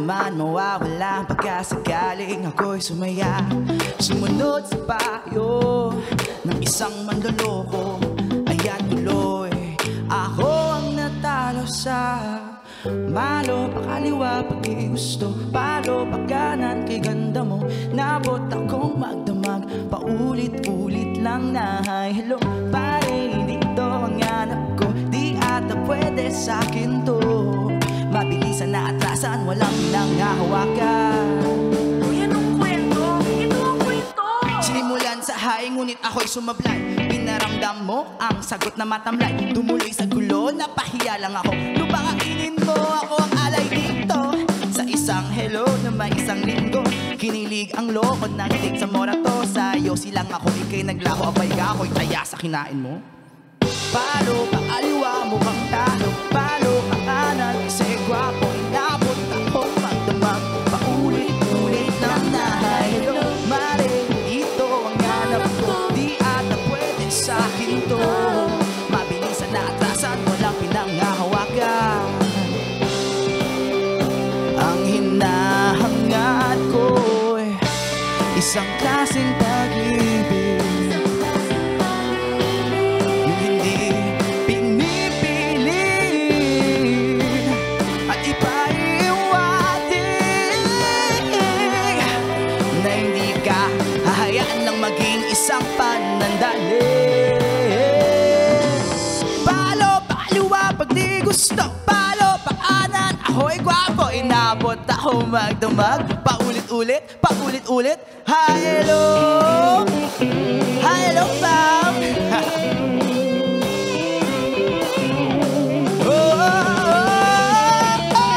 naman mawawala pagkasagaling ako'y sumaya. Sumunod sa payo ng isang manloloko. Ayan tuloy, ako ang natalo sa malo pakaliwa pag gusto, palo pagkanan kay ganda mo. Nabot akong magdamag, paulit-ulit lang na hi, hello. Pare, hindi ito ang hanap ko, di ata pwede sa'kin to. Mabilisan na atrasan, walang nangahawakan. Uy, anong kwento? Ito ang kwento! Sinimulan sa high, ngunit ako'y sumablay. Pinaramdam mo ang sagot na matamlay. Tumuloy sa gulo, napahiya lang ako. Lupakainin mo, ako ang alay dito. Sa isang hello na may isang linggo. Kinilig ang loko, nakilig sa morato. Sa'yo silang ako, ikay naglaho. Abay ka, ako'y taya sa kinain mo. Palo, paaliwa mo kang talo. Palo, kanan, kasi gwapo. Inabot ako, magdamag. Paulit-ulit lang na hello. Mare, ito ang hanap ko, di ata pwede sa'kin to. Mabilisan na atrasan, walang pinanghahawakan. Ang hinahangad ko'y isang klaseng pag-ibig, yung hindi pinipilit at ipaiwatig, na hindi ka hahayaan lang maging isang panandali. Palo, paaliwa pag di gusto, palo, pakanan, ahoy gwapo. Inabot ako magdamag, paulit-ulit, paulit-ulit. Hi, hello, hi, hello, fam. Oh, oh, oh, oh.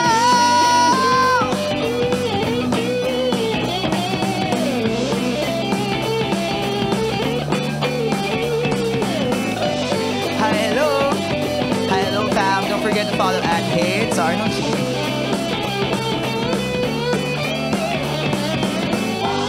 Hi, hello, fam. Don't forget to follow at Hits Arnold G.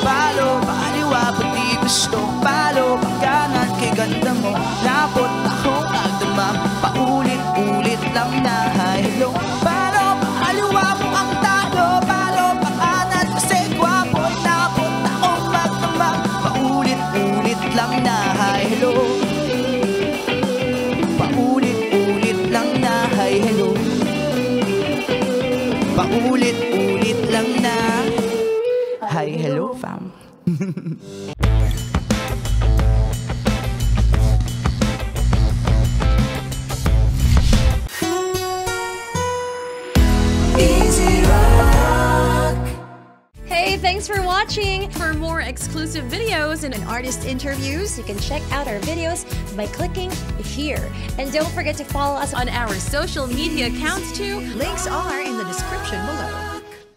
Palo, paaliwa, pag di gusto, palo, pagkanan, kay ganda mo. Napot ako, magdamag, paulit-ulit lang na hi, hello. Palo, paaliwa mo ang talo, palo, pagkanan, kasi gwapo. Napot ako, magdamag, paulit-ulit lang na hi, hello. Paulit-ulit lang na hi, hello. Paulit-ulit lang na hi, hello, fam. Easy Rock! Hey, thanks for watching! For more exclusive videos and Artist interviews, you can check out our videos by clicking here. And don't forget to follow us on our social media accounts too. Links are in the description below.